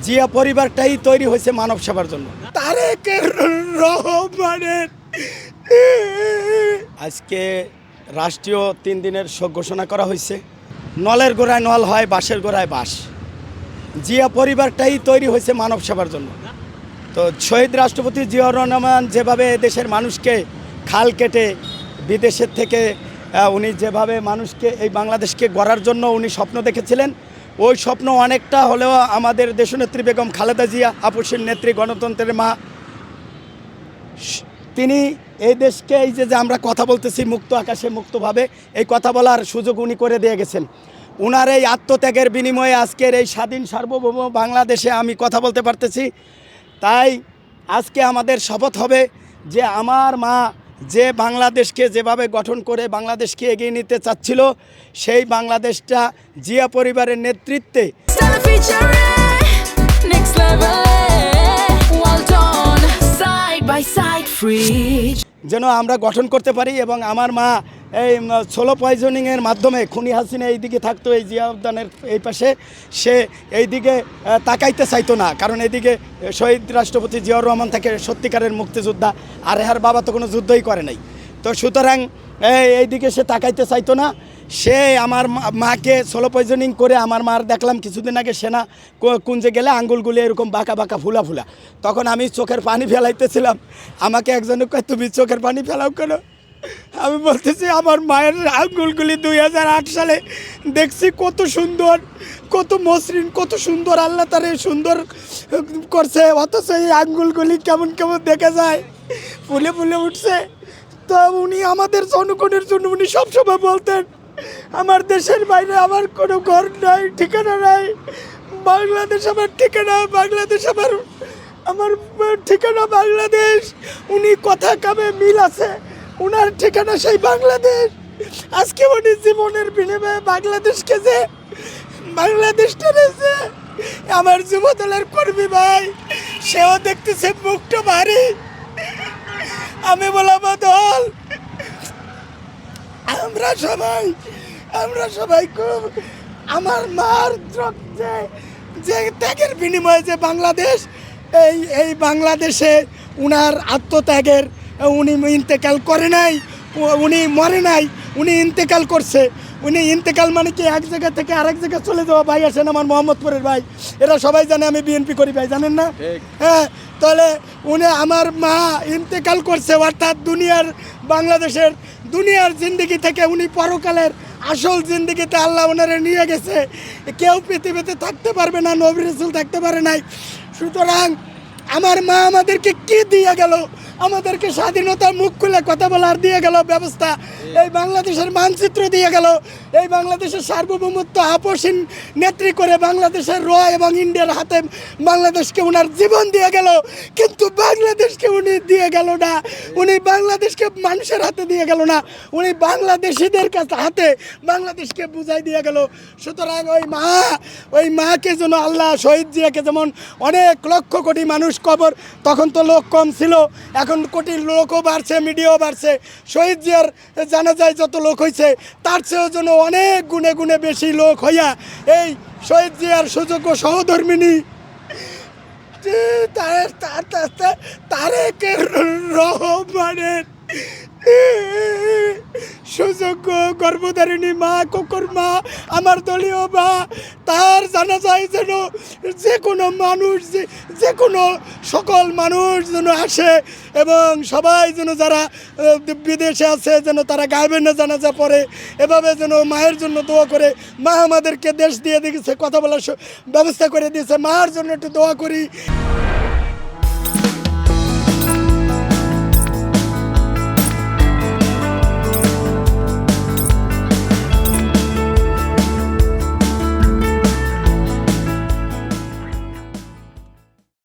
জিয়া পরিবারটাই তৈরি হয়েছে মানব সেবার জন্য। তারেক রহমানের আজকে রাষ্ট্রীয় 3 দিনের শোক ঘোষণা করা হয়েছে। নলের গোড়ায় নল হয়, বাঁশের গোড়ায় বাঁশ। জিয়া পরিবারটাই তৈরি হয়েছে মানব সেবার জন্য। তো শহীদ রাষ্ট্রপতি জিয়াউর রহমান যেভাবে দেশের মানুষকে খাল কেটে বিদেশের থেকে উনি যেভাবে মানুষকে এই বাংলাদেশকে গড়ার জন্য উনি স্বপ্ন দেখেছিলেন, ওই স্বপ্ন অনেকটা হলেও আমাদের দেশনেত্রী বেগম খালেদা জিয়া, আপসীর নেত্রী, গণতন্ত্রের মা, তিনি এই দেশকে এই যে আমরা কথা বলতেছি মুক্ত আকাশে মুক্তভাবে, এই কথা বলার সুযোগ উনি করে দিয়ে গেছেন। উনার এই আত্মত্যাগের বিনিময়ে আজকের এই স্বাধীন সার্বভৌম বাংলাদেশে আমি কথা বলতে পারতেছি। তাই আজকে আমাদের শপথ হবে যে আমার মা যে বাংলাদেশকে যেভাবে গঠন করে বাংলাদেশকে এগিয়ে নিতে চাচ্ছিল, সেই বাংলাদেশটা জিয়া পরিবারের নেতৃত্বে যেন আমরা গঠন করতে পারি। এবং আমার মা এই সোলো পয়জনিংয়ের মাধ্যমে খুনি হাসিনা এইদিকে থাকতো, এই জিয়া উদ্যানের এই পাশে, সে এইদিকে তাকাইতে চাইতো না, কারণ এইদিকে শহীদ রাষ্ট্রপতি জিয়াউর রহমান থেকে সত্যিকারের মুক্তিযোদ্ধা, আর এর বাবা তো কোনো যুদ্ধই করে নাই। তো সুতরাং এইদিকে সে তাকাইতে চাইতো না। সে আমার মাকে সোলো পয়জনিং করে, আমার মার দেখলাম কিছুদিন আগে সেনা কুঞ্জে গেলে আঙ্গুলগুলি এরকম বাঁকা বাঁকা ফুলা ফুলা, তখন আমি চোখের পানি ফেলাইতেছিলাম। আমাকে একজনে কয়, তুমি চোখের পানি ফেলাও কেন? আমি বলতেছি আমার মায়ের আঙ্গুলগুলি 2008 সালে দেখছি কত সুন্দর, কত মসৃণ, কত সুন্দর, আল্লাহ তারে সুন্দর করছে, অথচ এই আঙ্গুলগুলি কেমন কেমন দেখা যায়, ফুলে ফুলে উঠছে। তো উনি আমাদের জনগণের জন্য উনি সবসময় বলতেন, আমার দেশের বাইরে আমার কোনো ঘর নাই, ঠিকানা নাই, বাংলাদেশ আমার ঠিকানা, বাংলাদেশ আমার ঠিকানা বাংলাদেশ। উনি কথা কামে মিল আছে, উনার ঠিকানা সেই বাংলাদেশ। আজকে উনি জীবনের বিনিময়ে বাংলাদেশকে যে বাংলাদেশটা রয়েছে, আমার যুবদলের কর্মী ভাই সেও দেখতেছে মুখটা ভারী। আমি বললাম দল, আমরা সবাই খুব আমার মার যে ত্যাগের বিনিময়ে যে বাংলাদেশ, এই বাংলাদেশে উনার আত্মত্যাগের, উনি ইন্তেকাল করে নাই, উনি মরে নাই, উনি ইন্তেকাল করছে। উনি ইন্তেকাল মানে কি এক জায়গা থেকে আরেক জায়গায় চলে যাওয়া। ভাই আসেন আমার মোহাম্মদপুরের ভাই, এরা সবাই জানে আমি বিএনপি করি ভাই, জানেন না? হ্যাঁ, তাহলে উনি আমার মা ইন্তেকাল করছে, অর্থাৎ বাংলাদেশের দুনিয়ার জিন্দেগি থেকে উনি পরকালের আসল জিন্দেগিতে আল্লাহ ওনারা নিয়ে গেছে। কেউ পৃথিবীতে থাকতে পারবে না, নবী রাসূল থাকতে পারে নাই। সুতরাং আমার মা আমাদেরকে কি দিয়ে গেল? আমাদেরকে স্বাধীনতার মুখ খুলে কথা বলার দিয়ে গেল ব্যবস্থা, এই বাংলাদেশের মানচিত্র দিয়ে গেল, এই বাংলাদেশের সার্বভৌমত্ব আপসীন নেত্রী করে বাংলাদেশের র এবং ইন্ডিয়ার হাতে বাংলাদেশকে ওনার জীবন দিয়ে গেল। কিন্তু বাংলাদেশকে উনি দিয়ে গেল না, উনি বাংলাদেশকে মানুষের হাতে দিয়ে গেল না, উনি বাংলাদেশিদের কাছে হাতে বাংলাদেশকে বুঝাই দিয়ে গেল। সুতরাং ওই মাকে যেন আল্লাহ, শহীদ জিয়াকে যেমন অনেক লক্ষ কোটি মানুষ কবর, তখন তো লোক কম ছিল, এখন কোটি লোকও বাড়ছে, মিডিয়াও বাড়ছে। শহীদ জিয়ার জানাজায় যত লোক হয়েছে তার চেয়েও যেন অনেক গুণে গুণে বেশি লোক হইয়া এই শহীদ জিয়ার সুযোগ্য সহধর্মিনী তারেক রহমানের সুযোগ্য গর্ভধারিণী মা, কুকুর মা, আমার দলীয় মা, তার জানা যায় যেন যে কোনো মানুষ, যে কোনো সকল মানুষ যেন আসে, এবং সবাই যেন যারা বিদেশে আছে যেন তারা গায়েবের জানাজা পড়ে, এভাবে যেন মায়ের জন্য দোয়া করে। মা আমাদেরকে দেশ দিয়ে দিয়েছে, কথা বলার ব্যবস্থা করে দিয়েছে, মার জন্য একটু দোয়া করি।